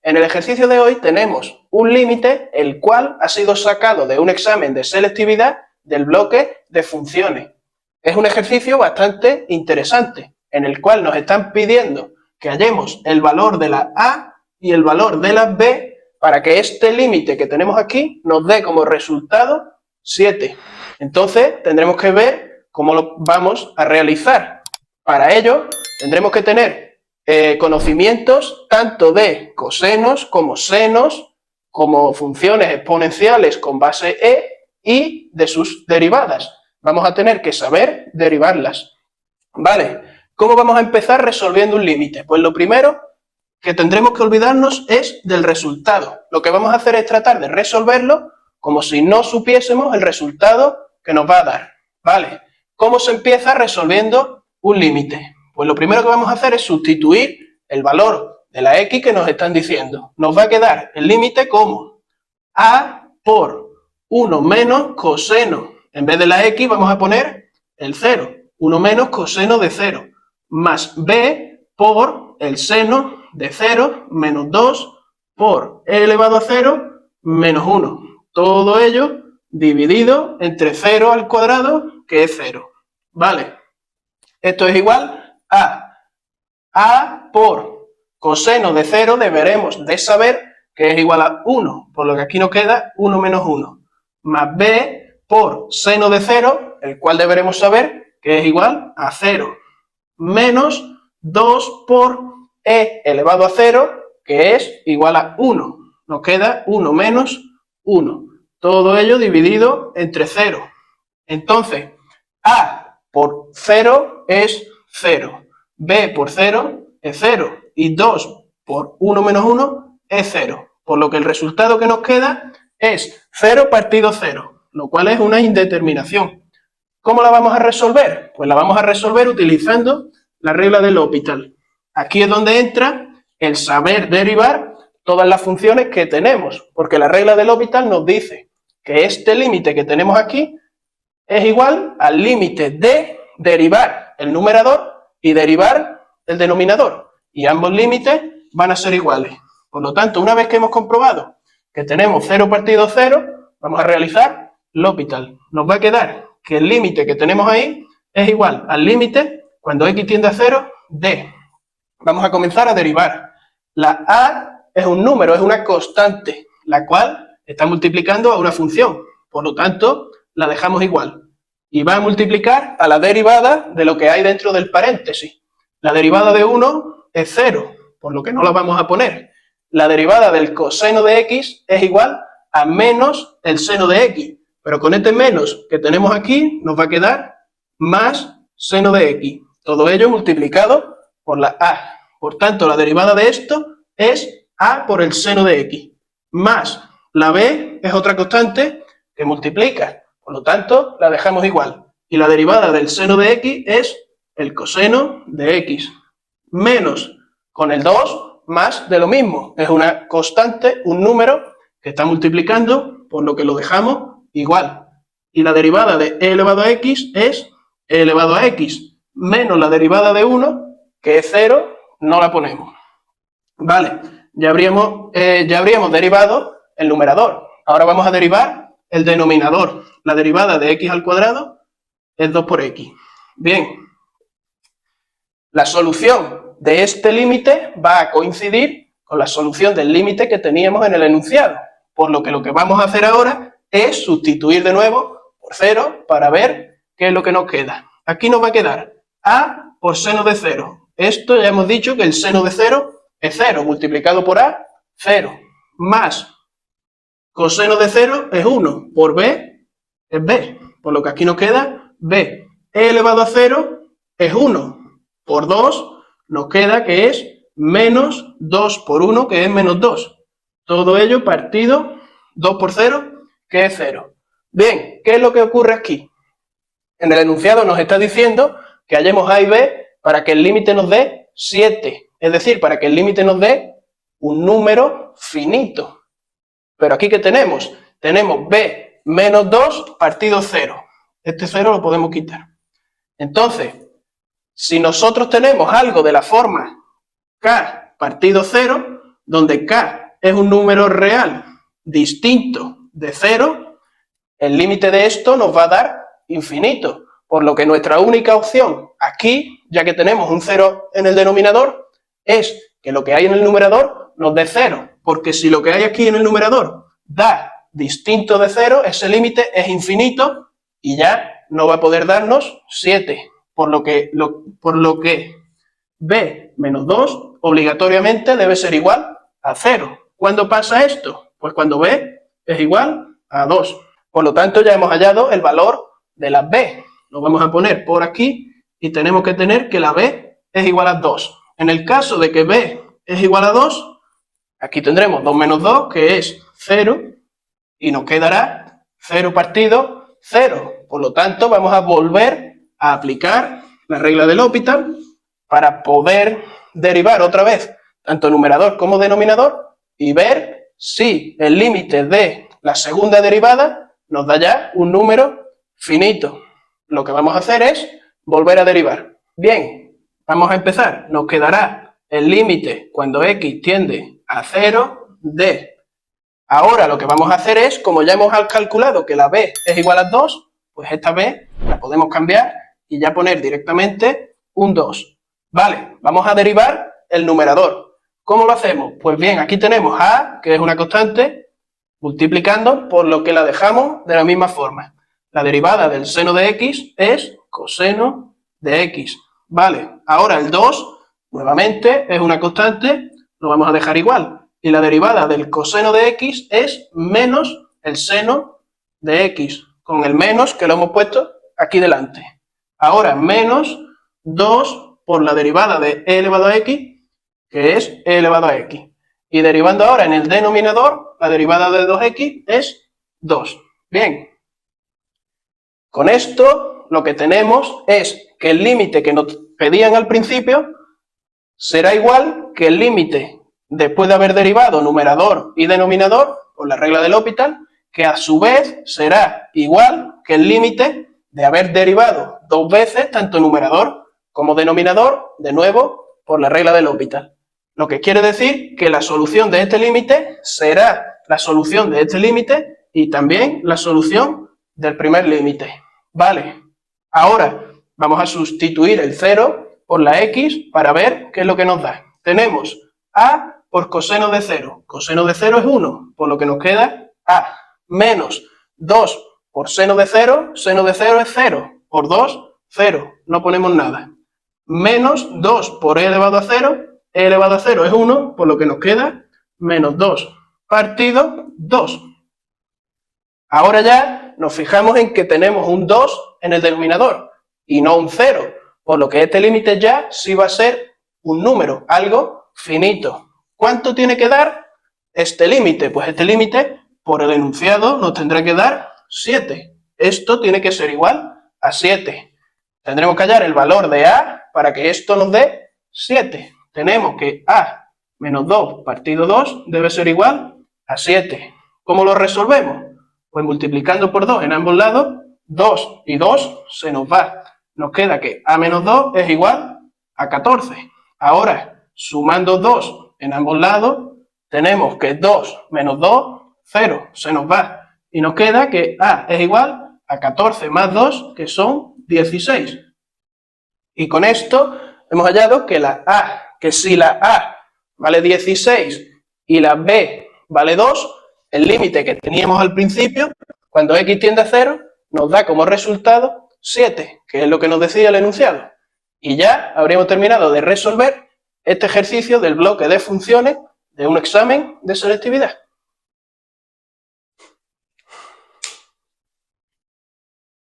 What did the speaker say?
En el ejercicio de hoy tenemos un límite el cual ha sido sacado de un examen de selectividad del bloque de funciones. Es un ejercicio bastante interesante en el cual nos están pidiendo que hallemos el valor de la A y el valor de la B para que este límite que tenemos aquí nos dé como resultado 7. Entonces tendremos que ver cómo lo vamos a realizar. Para ello tendremos que tener conocimientos tanto de cosenos como senos, como funciones exponenciales con base e y de sus derivadas. Vamos a tener que saber derivarlas. Vale, ¿cómo vamos a empezar resolviendo un límite? Pues lo primero que tendremos que olvidarnos es del resultado. Lo que vamos a hacer es tratar de resolverlo como si no supiésemos el resultado que nos va a dar. Vale, ¿cómo se empieza resolviendo un límite? Pues lo primero que vamos a hacer es sustituir el valor de la x que nos están diciendo. Nos va a quedar el límite como a por 1 menos coseno. En vez de la x vamos a poner el 0. 1 menos coseno de 0. Más b por el seno de 0 menos 2 por e elevado a 0 menos 1. Todo ello dividido entre 0 al cuadrado, que es 0. Vale. Esto es igual a por coseno de 0 deberemos de saber que es igual a 1, por lo que aquí nos queda 1 menos 1, más b por seno de 0, el cual deberemos saber que es igual a 0, menos 2 por e elevado a 0, que es igual a 1. Nos queda 1 menos 1. Todo ello dividido entre 0. Entonces, a por 0 es 0. B por 0 es 0. Y 2 por 1 menos 1 es 0. Por lo que el resultado que nos queda es 0 partido 0, lo cual es una indeterminación. ¿Cómo la vamos a resolver? Pues la vamos a resolver utilizando la regla de L'Hopital. Aquí es donde entra el saber derivar todas las funciones que tenemos, porque la regla de L'Hopital nos dice que este límite que tenemos aquí es igual al límite de derivar el numerador y derivar el denominador. Y ambos límites van a ser iguales. Por lo tanto, una vez que hemos comprobado que tenemos 0 partido 0, vamos a realizar L'Hopital. Nos va a quedar que el límite que tenemos ahí es igual al límite, cuando x tiende a 0, de. Vamos a comenzar a derivar. La a es un número, es una constante, la cual está multiplicando a una función. Por lo tanto, la dejamos igual. Y va a multiplicar a la derivada de lo que hay dentro del paréntesis. La derivada de 1 es 0, por lo que no la vamos a poner. La derivada del coseno de x es igual a menos el seno de x. Pero con este menos que tenemos aquí, nos va a quedar más seno de x. Todo ello multiplicado por la a. Por tanto, la derivada de esto es a por el seno de x. Más la b es otra constante que multiplica. Por lo tanto, la dejamos igual. Y la derivada del seno de x es el coseno de x. Menos con el 2 más de lo mismo. Es una constante, un número que está multiplicando, por lo que lo dejamos igual. Y la derivada de e elevado a x es e elevado a x menos la derivada de 1, que es 0, no la ponemos. Vale, ya habríamos derivado el numerador. Ahora vamos a derivar el denominador. La derivada de x al cuadrado es 2 por x. Bien, la solución de este límite va a coincidir con la solución del límite que teníamos en el enunciado. Por lo que vamos a hacer ahora es sustituir de nuevo por 0 para ver qué es lo que nos queda. Aquí nos va a quedar a por seno de 0. Esto ya hemos dicho que el seno de 0 es 0, multiplicado por a, 0, más coseno de 0 es 1, por b es b, por lo que aquí nos queda b. E elevado a 0 es 1, por 2 nos queda que es menos 2 por 1, que es menos 2. Todo ello partido 2 por 0, que es 0. Bien, ¿qué es lo que ocurre aquí? En el enunciado nos está diciendo que hallemos a y b para que el límite nos dé 7. Es decir, para que el límite nos dé un número finito. Pero aquí, ¿qué tenemos? Tenemos b menos 2 partido 0. Este 0 lo podemos quitar. Entonces, si nosotros tenemos algo de la forma k partido 0, donde k es un número real distinto de 0, el límite de esto nos va a dar infinito, por lo que nuestra única opción aquí, ya que tenemos un 0 en el denominador, es que lo que hay en el numerador nos dé 0, porque si lo que hay aquí en el numerador da distinto de 0, ese límite es infinito y ya no va a poder darnos 7, por lo que b menos 2 obligatoriamente debe ser igual a 0. ¿Cuándo pasa esto? Pues cuando b es igual a 2. Por lo tanto, ya hemos hallado el valor de la b. Lo vamos a poner por aquí y tenemos que tener que la b es igual a 2. En el caso de que b es igual a 2, aquí tendremos 2 menos 2, que es 0, y nos quedará 0 partido 0. Por lo tanto, vamos a volver a aplicar la regla de L'Hopital para poder derivar otra vez tanto numerador como denominador y ver si el límite de la segunda derivada nos da ya un número finito. Lo que vamos a hacer es volver a derivar. Bien, vamos a empezar. Nos quedará el límite cuando x tiende a 0 de... Ahora lo que vamos a hacer es, como ya hemos calculado que la b es igual a 2, pues esta b la podemos cambiar y ya poner directamente un 2. Vale, vamos a derivar el numerador. ¿Cómo lo hacemos? Pues bien, aquí tenemos a, que es una constante, multiplicando por lo que la dejamos de la misma forma. La derivada del seno de x es coseno de x. Vale, ahora el 2, nuevamente, es una constante, lo vamos a dejar igual. Y la derivada del coseno de x es menos el seno de x, con el menos que lo hemos puesto aquí delante. Ahora, menos 2 por la derivada de e elevado a x, que es e elevado a x. Y derivando ahora en el denominador, la derivada de 2x es 2. Bien. Con esto, lo que tenemos es que el límite que nos pedían al principio será igual que el límite después de haber derivado numerador y denominador, por la regla de L'Hopital, que a su vez será igual que el límite de haber derivado dos veces tanto numerador como denominador, de nuevo, por la regla de L'Hopital. Lo que quiere decir que la solución de este límite será la solución de este límite y también la solución del primer límite. Vale, ahora vamos a sustituir el 0 por la x para ver qué es lo que nos da. Tenemos a por coseno de 0. Coseno de 0 es 1, por lo que nos queda a menos 2 por seno de 0. Seno de 0 es 0. Por 2, 0. No ponemos nada. Menos 2 por e elevado a 0. E elevado a 0 es 1, por lo que nos queda menos 2 partido 2. Ahora ya nos fijamos en que tenemos un 2 en el denominador y no un 0, por lo que este límite ya sí va a ser un número, algo finito. ¿Cuánto tiene que dar este límite? Pues este límite, por el enunciado, nos tendrá que dar 7. Esto tiene que ser igual a 7. Tendremos que hallar el valor de a para que esto nos dé 7. Tenemos que a menos 2 partido 2 debe ser igual a 7. ¿Cómo lo resolvemos? Pues multiplicando por 2 en ambos lados, 2 y 2 se nos va. Nos queda que a menos 2 es igual a 14. Ahora, sumando 2 en ambos lados, tenemos que 2 menos 2, 0, se nos va. Y nos queda que a es igual a 14 más 2, que son 16. Y con esto hemos hallado que si la a vale 16 y la b vale 2, el límite que teníamos al principio, cuando x tiende a 0, nos da como resultado 7, que es lo que nos decía el enunciado. Y ya habríamos terminado de resolver este ejercicio del bloque de funciones de un examen de selectividad.